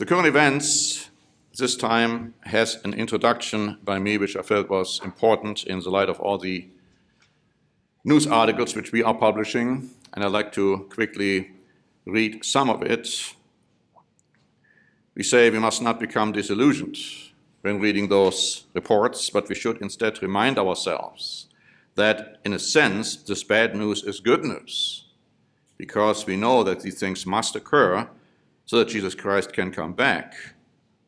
The current events this time has an introduction by me, which I felt was important in the light of all the news articles which we are publishing, and I'd like to quickly read some of it. We say we must not become disillusioned when reading those reports, but we should instead remind ourselves that, in a sense, this bad news is good news, because we know that these things must occur so that Jesus Christ can come back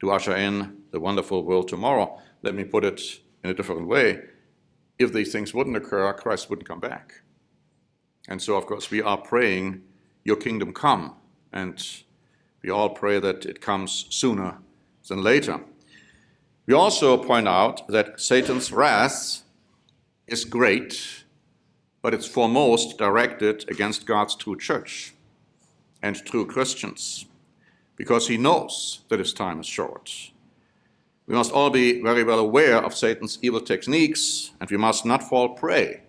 to usher in the wonderful world tomorrow. Let me put it in a different way. If these things wouldn't occur, Christ wouldn't come back. And so, of course, we are praying, your kingdom come, and we all pray that it comes sooner than later. We also point out that Satan's wrath is great, but it's foremost directed against God's true church and true Christians, because he knows that his time is short. We must all be very well aware of Satan's evil techniques, and we must not fall prey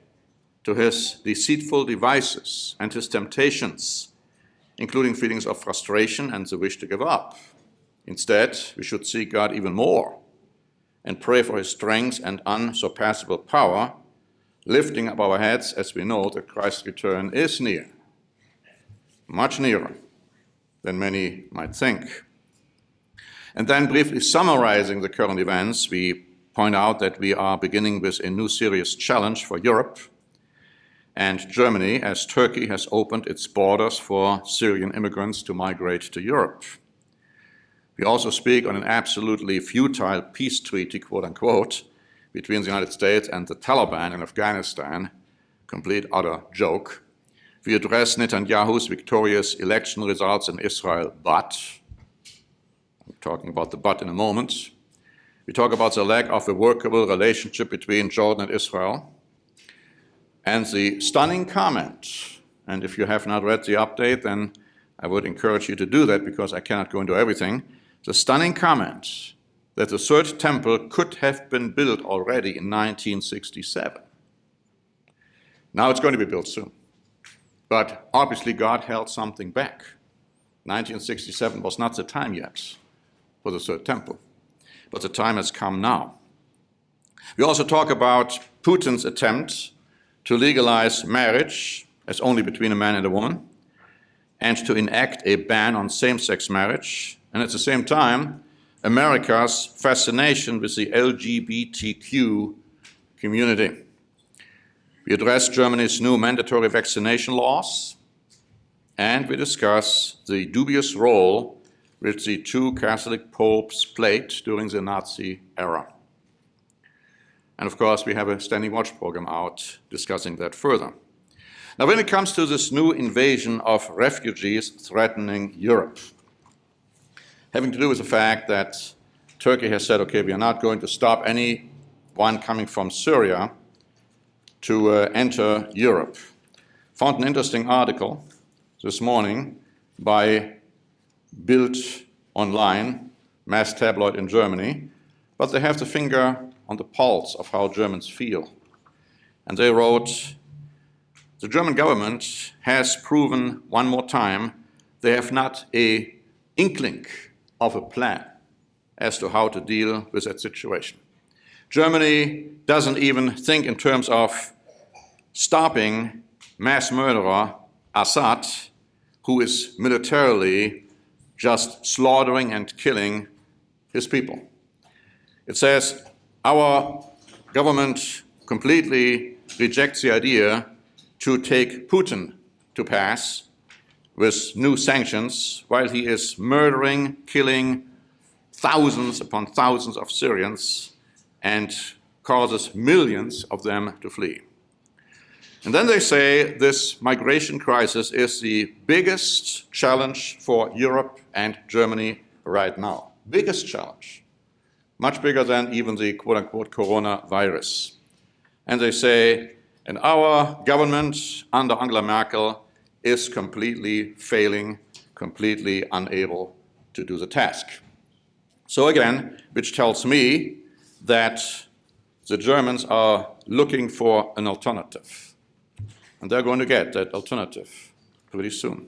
to his deceitful devices and his temptations, including feelings of frustration and the wish to give up. Instead, we should seek God even more and pray for his strength and unsurpassable power, lifting up our heads as we know that Christ's return is near, much nearer than many might think. And then, briefly summarizing the current events, we point out that we are beginning with a new serious challenge for Europe and Germany, as Turkey has opened its borders for Syrian immigrants to migrate to Europe. We also speak on an absolutely futile peace treaty, quote unquote, between the United States and the Taliban in Afghanistan, complete utter joke. We address Netanyahu's victorious election results in Israel, but, I'm talking about the but in a moment. We talk about the lack of a workable relationship between Jordan and Israel, and the stunning comment, and if you have not read the update, then I would encourage you to do that because I cannot go into everything. The stunning comment that the third temple could have been built already in 1967. Now it's going to be built soon. But obviously God held something back. 1967 was not the time yet for the third temple, but the time has come now. We also talk about Putin's attempt to legalize marriage as only between a man and a woman, and to enact a ban on same-sex marriage, and at the same time, America's fascination with the LGBTQ community. We address Germany's new mandatory vaccination laws, and we discuss the dubious role which the two Catholic popes played during the Nazi era. And of course, we have a standing watch program out discussing that further. Now, when it comes to this new invasion of refugees threatening Europe, having to do with the fact that Turkey has said, okay, we are not going to stop anyone coming from Syria to enter Europe. Found an interesting article this morning by Bild Online, mass tabloid in Germany, but they have the finger on the pulse of how Germans feel. And they wrote, the German government has proven one more time they have not an inkling of a plan as to how to deal with that situation. Germany doesn't even think in terms of stopping mass murderer Assad, who is militarily just slaughtering and killing his people. It says our government completely rejects the idea to take Putin to pass with new sanctions while he is murdering, killing thousands upon thousands of Syrians and causes millions of them to flee. And then they say this migration crisis is the biggest challenge for Europe and Germany right now. Biggest challenge. Much bigger than even the quote-unquote coronavirus. And they say, and our government under Angela Merkel is completely failing, completely unable to do the task. So again, which tells me that the Germans are looking for an alternative. And they're going to get that alternative pretty soon.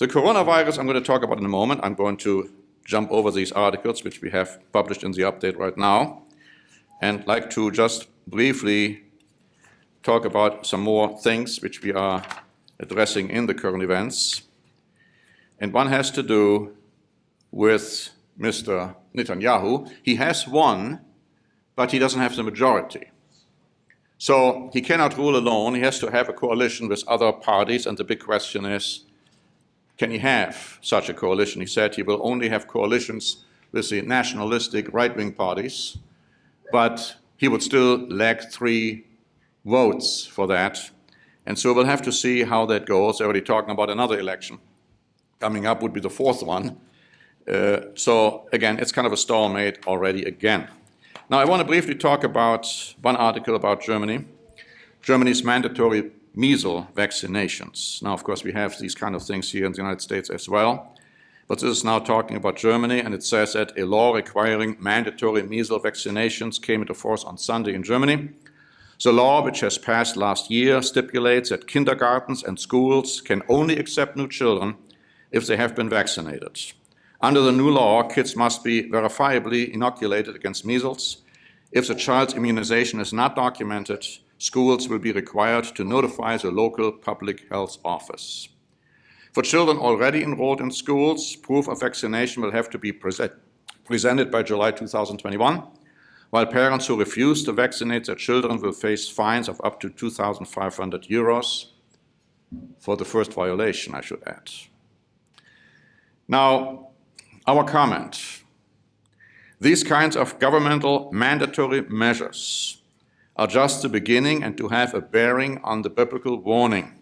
The coronavirus I'm going to talk about in a moment. I'm going to jump over these articles, which we have published in the update right now, and like to just briefly talk about some more things which we are addressing in the current events. And one has to do with Mr. Netanyahu. He has won, but he doesn't have the majority. So he cannot rule alone. He has to have a coalition with other parties, and the big question is, can he have such a coalition? He said he will only have coalitions with the nationalistic right-wing parties, but he would still lack 3 votes for that. And so we'll have to see how that goes. They're already talking about another election. Coming up would be the 4th one. So again, it's kind of a stalemate already again. Now I want to briefly talk about one article about Germany. Germany's mandatory measles vaccinations. Now, of course, we have these kind of things here in the United States as well. But this is now talking about Germany, and it says that a law requiring mandatory measles vaccinations came into force on Sunday in Germany. The law, which has passed last year, stipulates that kindergartens and schools can only accept new children if they have been vaccinated. Under the new law, kids must be verifiably inoculated against measles. If the child's immunization is not documented, schools will be required to notify the local public health office. For children already enrolled in schools, proof of vaccination will have to be presented by July 2021, while parents who refuse to vaccinate their children will face fines of up to 2,500 euros for the first violation, I should add. Now, our comment. These kinds of governmental mandatory measures are just the beginning and to have a bearing on the biblical warning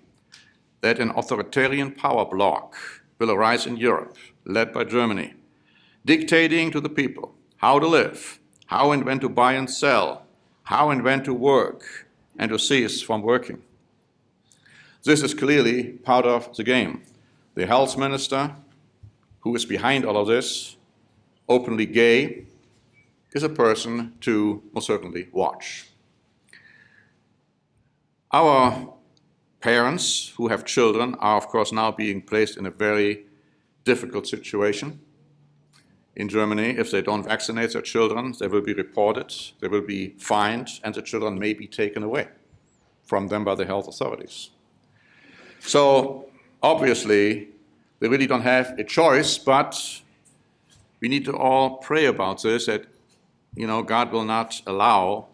that an authoritarian power bloc will arise in Europe, led by Germany, dictating to the people how to live, how and when to buy and sell, how and when to work, and to cease from working. This is clearly part of the game. The health minister, who is behind all of this, openly gay, is a person to most certainly watch. Our parents who have children are, of course, now being placed in a very difficult situation. In Germany, if they don't vaccinate their children, they will be reported, they will be fined, and the children may be taken away from them by the health authorities. So, obviously, they really don't have a choice, but we need to all pray about this, that, God will not allow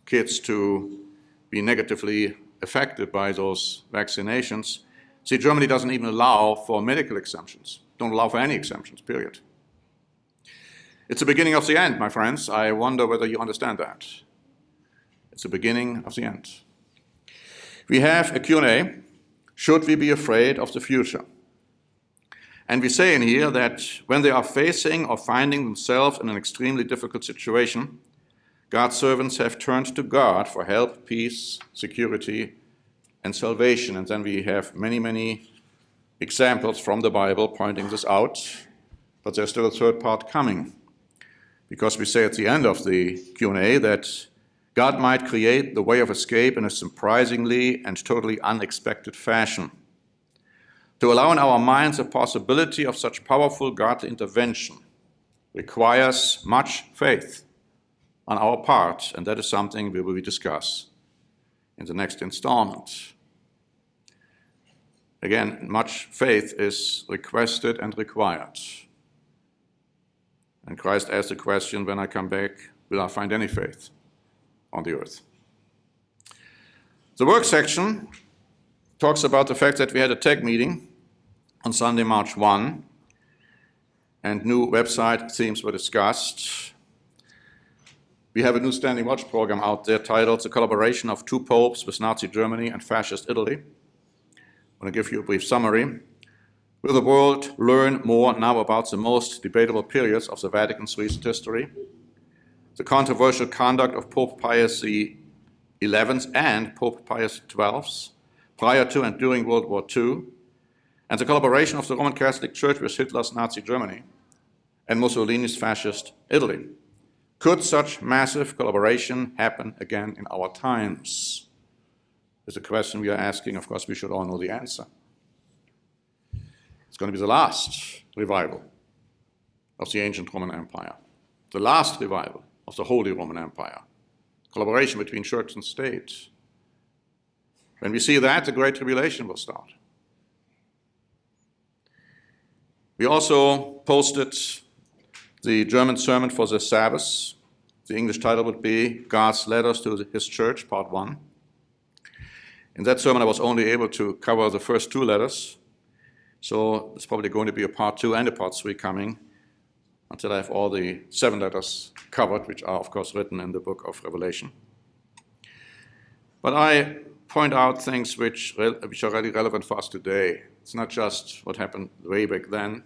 kids to be negatively affected by those vaccinations. See, Germany doesn't even allow for medical exemptions, don't allow for any exemptions, period. It's the beginning of the end, my friends. I wonder whether you understand that. It's the beginning of the end. We have a Q&A. Should we be afraid of the future? And we say in here that when they are facing or finding themselves in an extremely difficult situation, God's servants have turned to God for help, peace, security, and salvation. And then we have many, many examples from the Bible pointing this out, but there's still a third part coming. Because we say at the end of the Q&A that God might create the way of escape in a surprisingly and totally unexpected fashion. To allow in our minds the possibility of such powerful godly intervention requires much faith on our part, and that is something we will discuss in the next installment. Again, much faith is requested and required. And Christ asked the question, when I come back, will I find any faith on the earth? The work section talks about the fact that we had a tech meeting on Sunday, March 1, and new website themes were discussed. We have a new standing watch program out there titled The Collaboration of Two Popes with Nazi Germany and Fascist Italy. I'm going to give you a brief summary. Will the world learn more now about the most debatable periods of the Vatican's recent history? The controversial conduct of Pope Pius XI and Pope Pius XII prior to and during World War II, and the collaboration of the Roman Catholic Church with Hitler's Nazi Germany and Mussolini's fascist Italy. Could such massive collaboration happen again in our times? Is a question we are asking. Of course, we should all know the answer. It's going to be the last revival of the ancient Roman Empire, the last revival of the Holy Roman Empire, collaboration between church and state. When we see that, the Great Tribulation will start. We also posted the German sermon for the Sabbath. The English title would be God's Letters to His Church, Part 1. In that sermon, I was only able to cover the first 2 letters, so there's probably going to be a Part 2 and a Part 3 coming until I have all the 7 letters covered, which are, of course, written in the book of Revelation. But I point out things which are really relevant for us today. It's not just what happened way back then,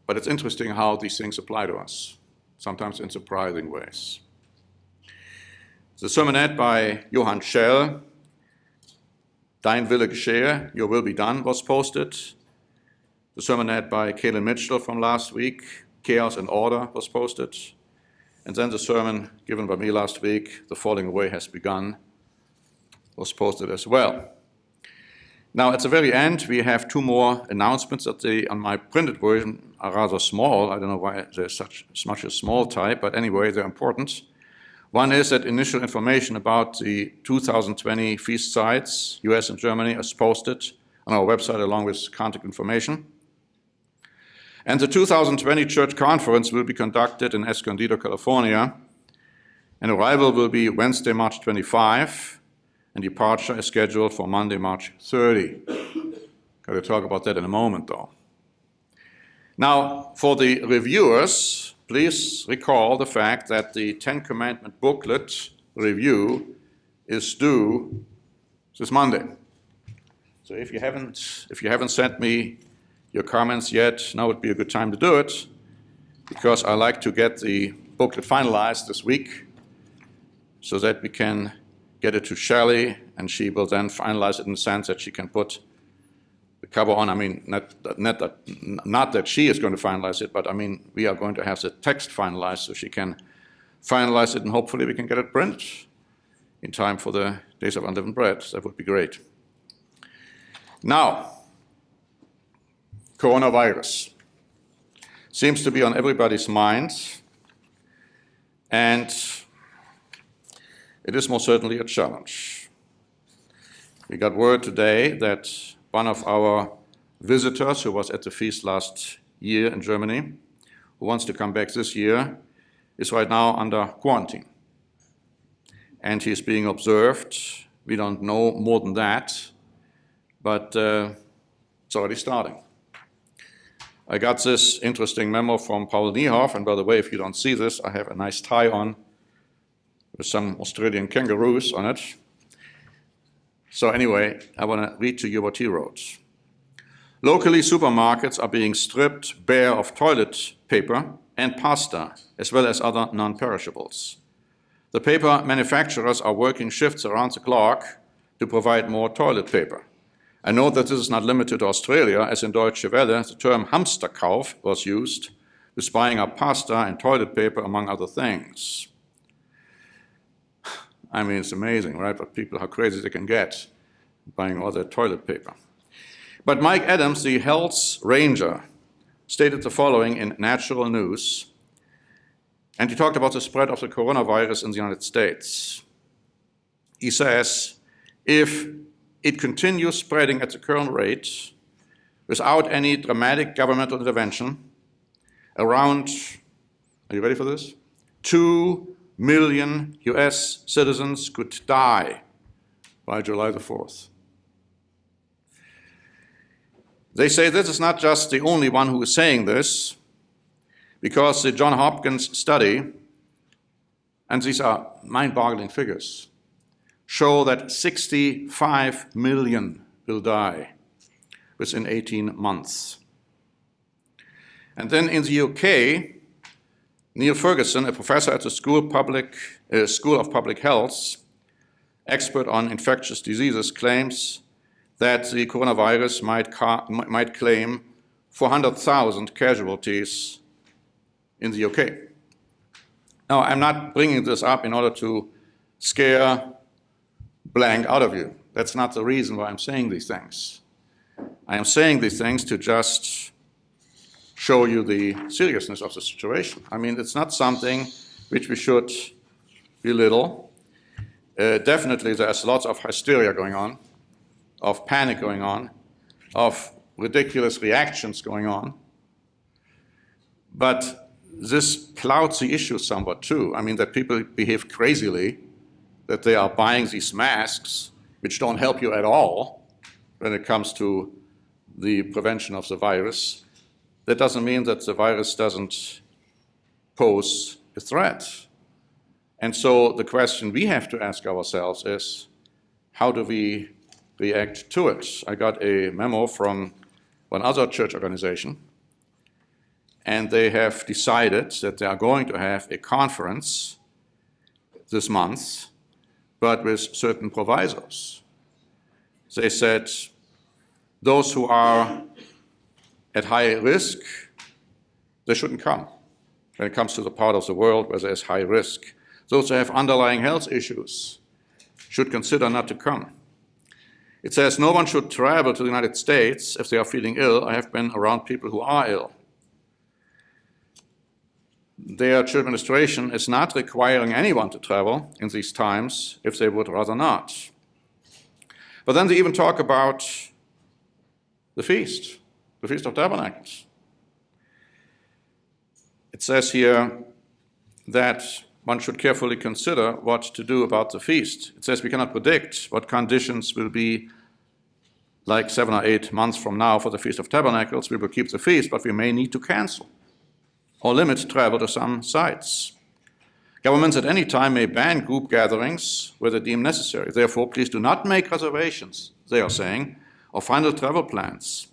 but it's interesting how these things apply to us, sometimes in surprising ways. The sermonette by Johann Schell, Dein Wille geschehe, Your Will Be Done, was posted. The sermonette by Kaylin Mitchell from last week, Chaos and Order, was posted. And then the sermon given by me last week, The Falling Away Has Begun, was posted as well. Now, at the very end, we have 2 more announcements that on my printed version are rather small. I don't know why they're such much a small type, but anyway, they're important. One is that initial information about the 2020 feast sites, US and Germany, is posted on our website along with contact information. And the 2020 church conference will be conducted in Escondido, California. And arrival will be Wednesday, March 25, and departure is scheduled for Monday, March 30. Got to talk about that in a moment, though. Now, for the reviewers, please recall the fact that the Ten Commandment booklet review is due this Monday. So if you haven't sent me your comments yet, now would be a good time to do it, because I like to get the booklet finalized this week so that we can get it to Shelley, and she will then finalize it in the sense that she can put the cover on. I mean, not that she is going to finalize it, but I mean, we are going to have the text finalized so she can finalize it, and hopefully we can get it printed in time for the Days of Unleavened Bread. That would be great. Now, coronavirus seems to be on everybody's mind, and it is most certainly a challenge. We got word today that one of our visitors who was at the feast last year in Germany, who wants to come back this year, is right now under quarantine. And he's being observed. We don't know more than that, but it's already starting. I got this interesting memo from Paul Niehoff, and by the way, if you don't see this, I have a nice tie on with some Australian kangaroos on it. So anyway, I want to read to you what he wrote. Locally, supermarkets are being stripped bare of toilet paper and pasta, as well as other non-perishables. The paper manufacturers are working shifts around the clock to provide more toilet paper. I note that this is not limited to Australia, as in Deutsche Welle, the term Hamsterkauf was used with buying up pasta and toilet paper, among other things. I mean, it's amazing, right? But people, how crazy they can get buying all that toilet paper. But Mike Adams, the health ranger, stated the following in Natural News, and he talked about the spread of the coronavirus in the United States. He says, if it continues spreading at the current rate, without any dramatic governmental intervention, around, are you ready for this? 2 million US citizens could die by July the 4th. They say this is not just the only one who is saying this, because the Johns Hopkins study, and these are mind-boggling figures, show that 65 million will die within 18 months. And then in the UK, Neil Ferguson, a professor at the School of Public Health, expert on infectious diseases, claims that the coronavirus might claim 400,000 casualties in the UK. Now, I'm not bringing this up in order to scare blank out of you. That's not the reason why I'm saying these things. I am saying these things to just show you the seriousness of the situation. I mean, it's not something which we should belittle. Definitely there's lots of hysteria going on, of panic going on, of ridiculous reactions going on. But this clouds the issue somewhat too. I mean, that people behave crazily, that they are buying these masks, which don't help you at all when it comes to the prevention of the virus. That doesn't mean that the virus doesn't pose a threat. And so the question we have to ask ourselves is, how do we react to it? I got a memo from one other church organization, and they have decided that they are going to have a conference this month, but with certain provisos. They said those who are at high risk, they shouldn't come when it comes to the part of the world where there's high risk. Those who have underlying health issues should consider not to come. It says no one should travel to the United States if they are feeling ill. I have been around people who are ill. Their church administration is not requiring anyone to travel in these times if they would rather not. But then they even talk about the Feast of Tabernacles. It says here that one should carefully consider what to do about the feast. It says we cannot predict what conditions will be like 7 or 8 months from now for the Feast of Tabernacles. We will keep the feast, but we may need to cancel or limit travel to some sites. Governments at any time may ban group gatherings where they deem necessary. Therefore, please do not make reservations, they are saying, or final travel plans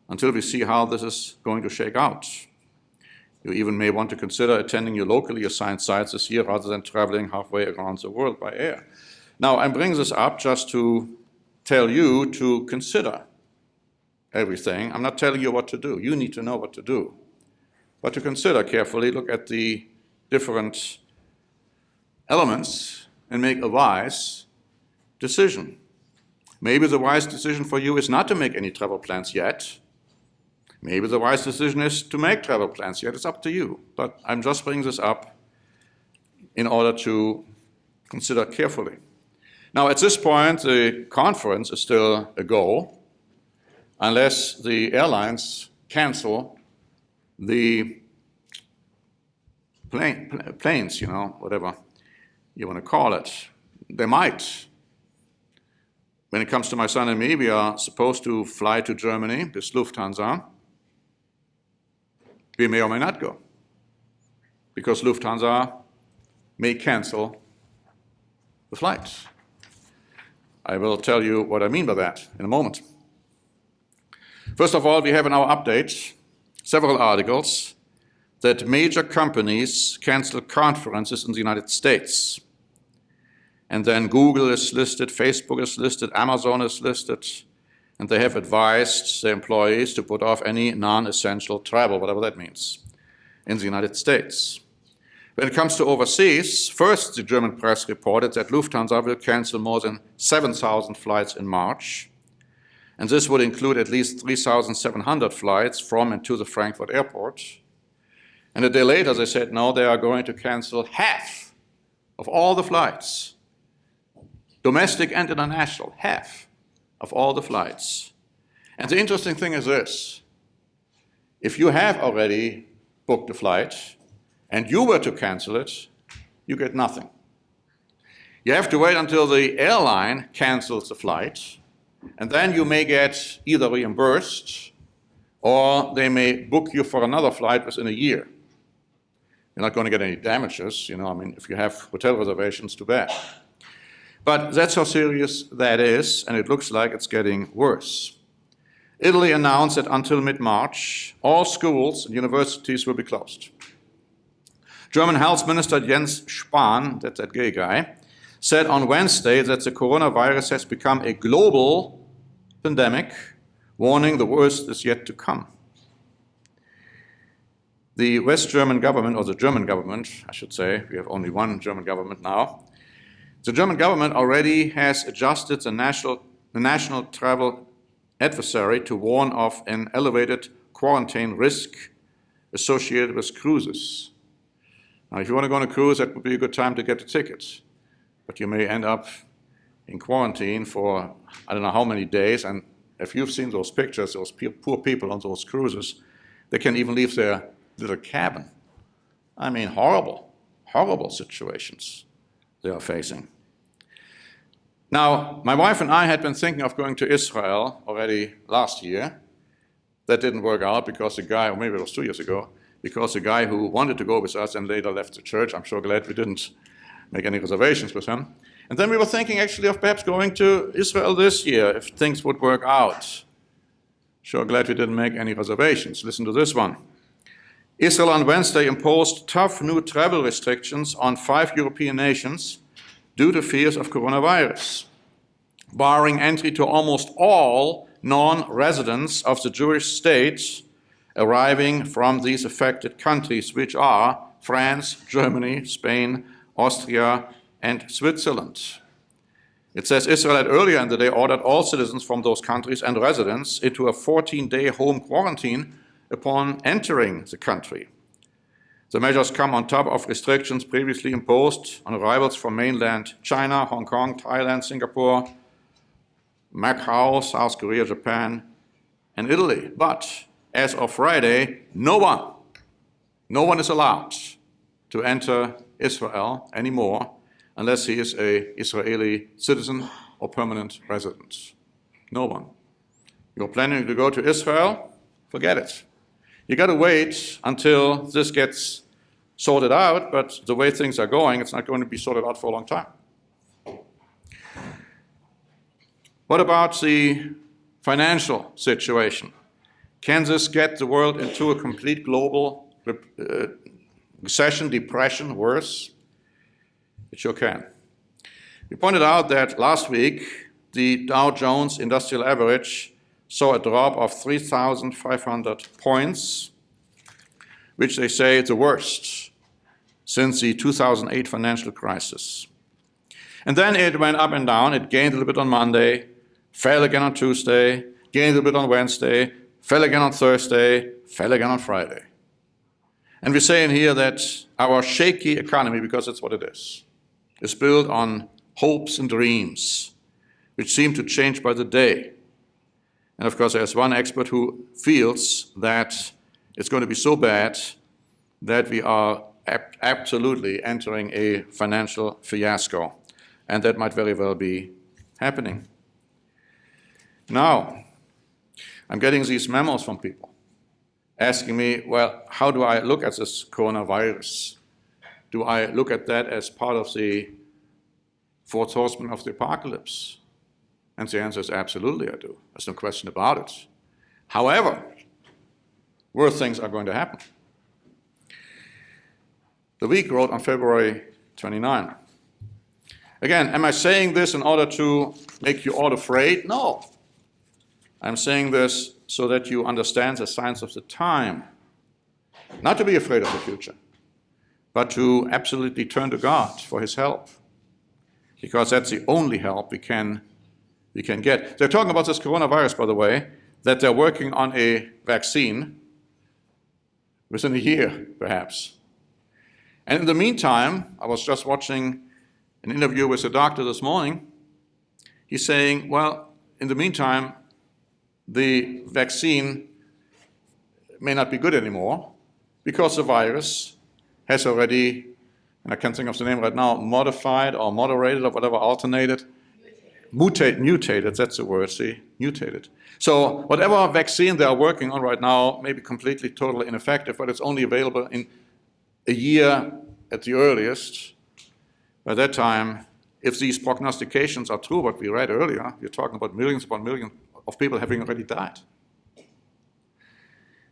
until we see how this is going to shake out. You even may want to consider attending your locally assigned sites this year rather than traveling halfway around the world by air. Now, I'm bringing this up just to tell you to consider everything. I'm not telling you what to do. You need to know what to do. But to consider carefully, look at the different elements and make a wise decision. Maybe the wise decision for you is not to make any travel plans yet. Maybe the wise decision is to make travel plans yet. It's up to you. But I'm just bringing this up in order to consider carefully. Now, at this point, the conference is still a go, unless the airlines cancel the planes, whatever you want to call it. They might. When it comes to my son and me, we are supposed to fly to Germany with Lufthansa. We may or may not go, because Lufthansa may cancel the flights. I will tell you what I mean by that in a moment. First of all, we have in our update several articles that major companies cancel conferences in the United States. And then Google is listed, Facebook is listed, Amazon is listed, and they have advised their employees to put off any non-essential travel, whatever that means, in the United States. When it comes to overseas, first the German press reported that Lufthansa will cancel more than 7,000 flights in March, and this would include at least 3,700 flights from and to the Frankfurt airport. And a day later they said, no, they are going to cancel half of all the flights, domestic and international, half of all the flights. And the interesting thing is this: if you have already booked a flight and you were to cancel it, you get nothing. You have to wait until the airline cancels the flight, and then you may get either reimbursed or they may book you for another flight within a year. You're not going to get any damages, if you have hotel reservations, too bad. But that's how serious that is, and it looks like it's getting worse. Italy announced that until mid-March, all schools and universities will be closed. German Health Minister Jens Spahn, that's that gay guy, said on Wednesday that the coronavirus has become a global pandemic, warning the worst is yet to come. The West German government, or the German government, I should say, we have only one German government now, the German government already has adjusted the national travel adversary to warn of an elevated quarantine risk associated with cruises. Now, if you want to go on a cruise, that would be a good time to get the tickets. But you may end up in quarantine for I don't know how many days. And if you've seen those pictures, those poor people on those cruises, they can't even leave their little cabin. I mean, horrible, horrible situations they are facing. Now, my wife and I had been thinking of going to Israel already last year. That didn't work out because the guy, or maybe it was 2 years ago, because the guy who wanted to go with us and later left the church, I'm sure glad we didn't make any reservations with him. And then we were thinking actually of perhaps going to Israel this year if things would work out. Sure glad we didn't make any reservations. Listen to this one. Israel on Wednesday imposed tough new travel restrictions on 5 European nations due to fears of coronavirus, barring entry to almost all non-residents of the Jewish states arriving from these affected countries, which are France, Germany, Spain, Austria, and Switzerland. It says Israel had earlier in the day ordered all citizens from those countries and residents into a 14-day home quarantine upon entering the country. The measures come on top of restrictions previously imposed on arrivals from mainland China, Hong Kong, Thailand, Singapore, Macau, South Korea, Japan, and Italy. But as of Friday, no one is allowed to enter Israel anymore unless he is an Israeli citizen or permanent resident. No one. You're planning to go to Israel? Forget it. You got to wait until this gets sorted out, but the way things are going, it's not going to be sorted out for a long time. What about the financial situation? Can this get the world into a complete global recession, depression, worse? It sure can. We pointed out that last week, the Dow Jones Industrial Average saw a drop of 3,500 points, which they say is the worst since the 2008 financial crisis. And then it went up and down. It gained a little bit on Monday, fell again on Tuesday, gained a little bit on Wednesday, fell again on Thursday, fell again on Friday. And we say in here that our shaky economy, because that's what it is built on hopes and dreams, which seem to change by the day. And of course, there's one expert who feels that it's going to be so bad that we are absolutely entering a financial fiasco. And that might very well be happening. Now, I'm getting these memos from people asking me, well, how do I look at this coronavirus? Do I look at that as part of the fourth horseman of the apocalypse? And the answer is absolutely I do. There's no question about it. However, worse things are going to happen. The Week wrote on February 29. Again, am I saying this in order to make you all afraid? No. I'm saying this so that you understand the signs of the time. Not to be afraid of the future, but to absolutely turn to God for his help. Because that's the only help we can get. They're talking about this coronavirus, by the way, that they're working on a vaccine within a year, perhaps. And in the meantime, I was just watching an interview with a doctor this morning. He's saying, well, in the meantime, the vaccine may not be good anymore because the virus has already, and I can't think of the name right now, modified or moderated or whatever, alternated, mutated, that's the word, see, mutated. So whatever vaccine they are working on right now may be completely, totally ineffective, but it's only available in a year at the earliest. By that time, if these prognostications are true, what we read earlier, we're talking about millions upon millions of people having already died.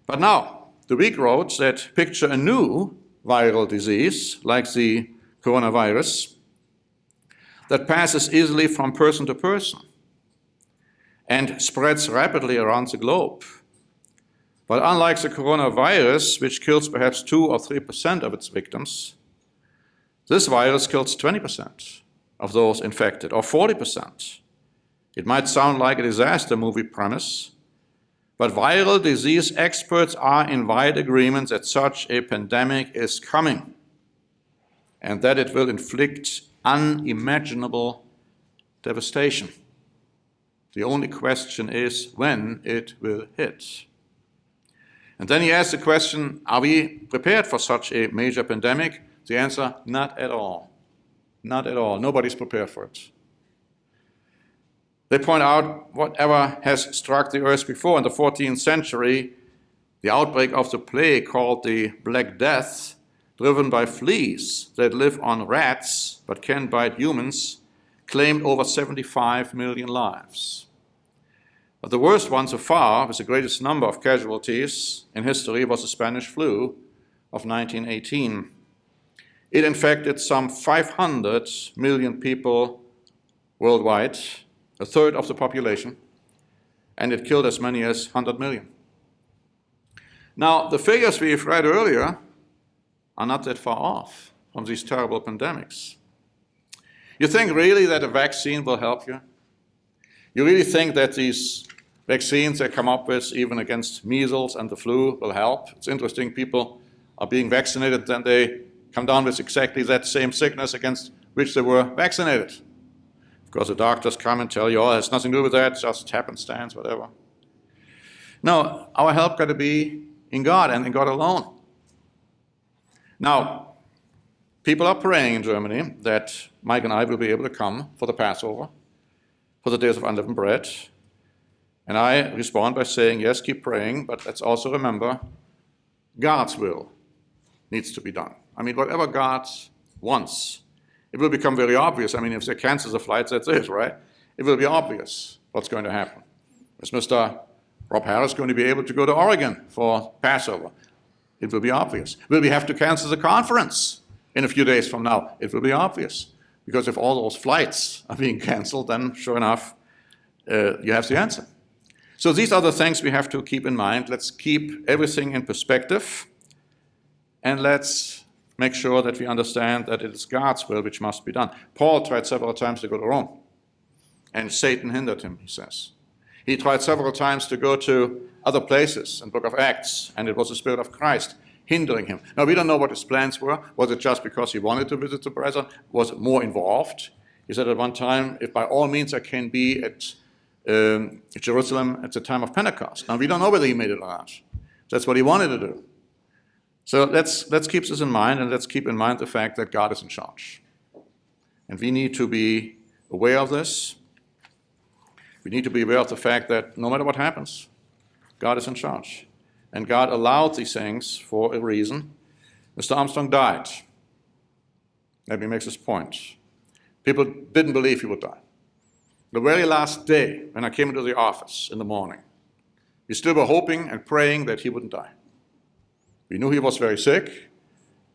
But now, the Week wrote that picture a new viral disease, like the coronavirus, that passes easily from person to person and spreads rapidly around the globe. But unlike the coronavirus, which kills perhaps 2 or 3% of its victims, this virus kills 20% of those infected, or 40%. It might sound like a disaster movie premise, but viral disease experts are in wide agreement that such a pandemic is coming and that it will inflict unimaginable devastation. The only question is when it will hit. And then he asks the question, are we prepared for such a major pandemic? The answer, not at all. Not at all. Nobody's prepared for it. They point out whatever has struck the earth before. In the 14th century, the outbreak of the plague called the Black Death, driven by fleas that live on rats but can bite humans, claimed over 75 million lives. But the worst one so far, with the greatest number of casualties in history, was the Spanish flu of 1918. It infected some 500 million people worldwide, a third of the population, and it killed as many as 100 million. Now, the figures we've read earlier are not that far off from these terrible pandemics. You think really that a vaccine will help you? You really think that these vaccines they come up with, even against measles and the flu, will help? It's interesting, people are being vaccinated, then they come down with exactly that same sickness against which they were vaccinated. Of course, the doctors come and tell you, oh, it has nothing to do with that, just happenstance, whatever. No, our help got to be in God and in God alone. Now, people are praying in Germany that Mike and I will be able to come for the Passover, for the days of unleavened bread. And I respond by saying, yes, keep praying, but let's also remember God's will needs to be done. I mean, whatever God wants, it will become very obvious. I mean, if they cancel the flights, that's it, right? It will be obvious what's going to happen. Is Mr. Rob Harris going to be able to go to Oregon for Passover? It will be obvious. Will we have to cancel the conference in a few days from now? It will be obvious. Because if all those flights are being canceled, then sure enough, you have the answer. So these are the things we have to keep in mind. Let's keep everything in perspective, and let's make sure that we understand that it is God's will which must be done. Paul tried several times to go to Rome, and Satan hindered him, he says. He tried several times to go to other places in the book of Acts, and it was the Spirit of Christ hindering him. Now, we don't know what his plans were. Was it just because he wanted to visit the brethren? Was it more involved? He said at one time, if by all means I can be at Jerusalem at the time of Pentecost. Now, we don't know whether he made it or not. That's what he wanted to do. So let's keep this in mind, and let's keep in mind the fact that God is in charge. And we need to be aware of this. We need to be aware of the fact that no matter what happens, God is in charge. And God allowed these things for a reason. Mr. Armstrong died. Let me make this point. People didn't believe he would die. The very last day, when I came into the office in the morning, we still were hoping and praying that he wouldn't die. We knew he was very sick,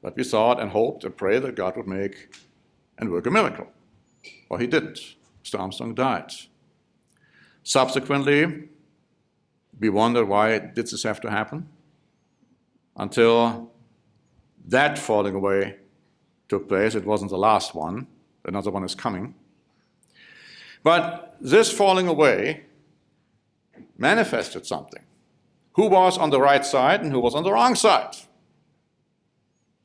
but we thought and hoped and prayed that God would make and work a miracle. Well, he didn't. Mr. Armstrong died. Subsequently, we wondered why did this have to happen, until that falling away took place. It wasn't the last one. Another one is coming. But this falling away manifested something. Who was on the right side and who was on the wrong side?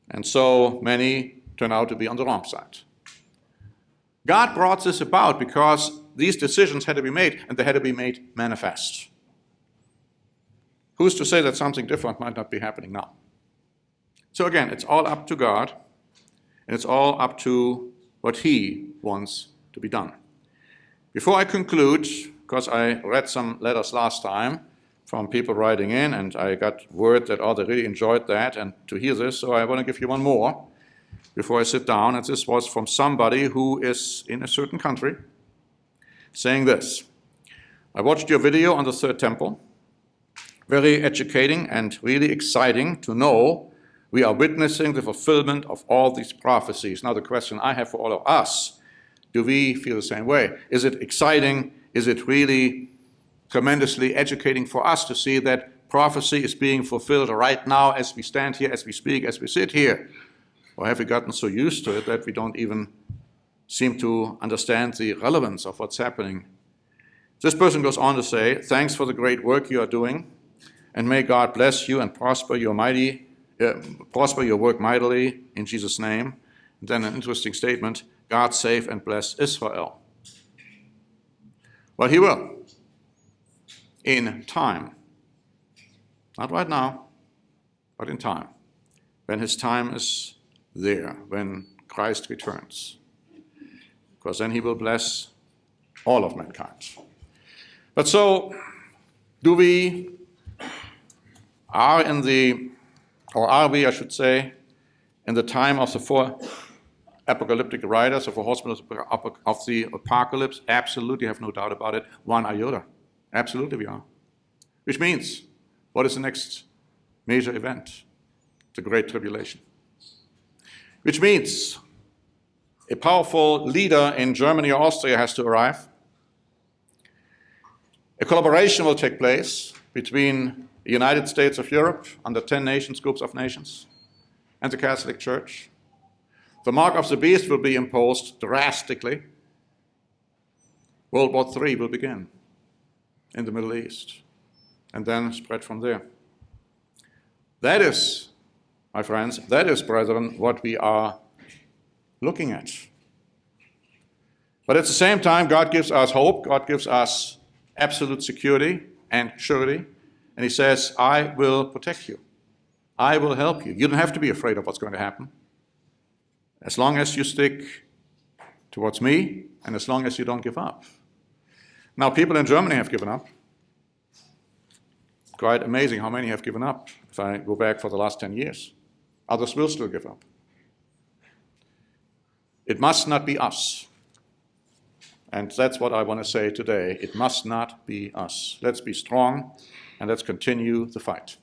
And so many turned out to be on the wrong side. God brought this about because these decisions had to be made, and they had to be made manifest. Who's to say that something different might not be happening now? So again, it's all up to God, and it's all up to what He wants to be done. Before I conclude, because I read some letters last time from people writing in, and I got word that, oh, they really enjoyed that and to hear this, so I want to give you one more before I sit down. And this was from somebody who is in a certain country saying this: I watched your video on the Third Temple. Very educating and really exciting to know we are witnessing the fulfillment of all these prophecies. Now the question I have for all of us, do we feel the same way? Is it exciting? Is it really tremendously educating for us to see that prophecy is being fulfilled right now as we stand here, as we speak, as we sit here? Or have we gotten so used to it that we don't even seem to understand the relevance of what's happening? This person goes on to say, thanks for the great work you are doing, and may God bless you and prosper your work mightily in Jesus' name. And then an interesting statement, God save and bless Israel. Well, he will, in time. Not right now, but in time. When his time is there, when Christ returns. Because then he will bless all of mankind. But so, are we, I should say, in the time of the four apocalyptic writers, of the horsemen of the apocalypse? Absolutely, I have no doubt about it. 1 iota. Absolutely we are. Which means, what is the next major event? The Great Tribulation. Which means, a powerful leader in Germany or Austria has to arrive. A collaboration will take place between the United States of Europe under 10 nations, groups of nations, and the Catholic Church. The mark of the beast will be imposed drastically. World War III will begin in the Middle East and then spread from there. That is, my friends, that is, brethren, what we are looking at. But at the same time, God gives us hope, God gives us absolute security and surety, and he says, I will protect you. I will help you. You don't have to be afraid of what's going to happen. As long as you stick towards me, and as long as you don't give up. Now, people in Germany have given up. Quite amazing how many have given up, if I go back for the last 10 years. Others will still give up. It must not be us. And that's what I want to say today. It must not be us. Let's be strong, and let's continue the fight.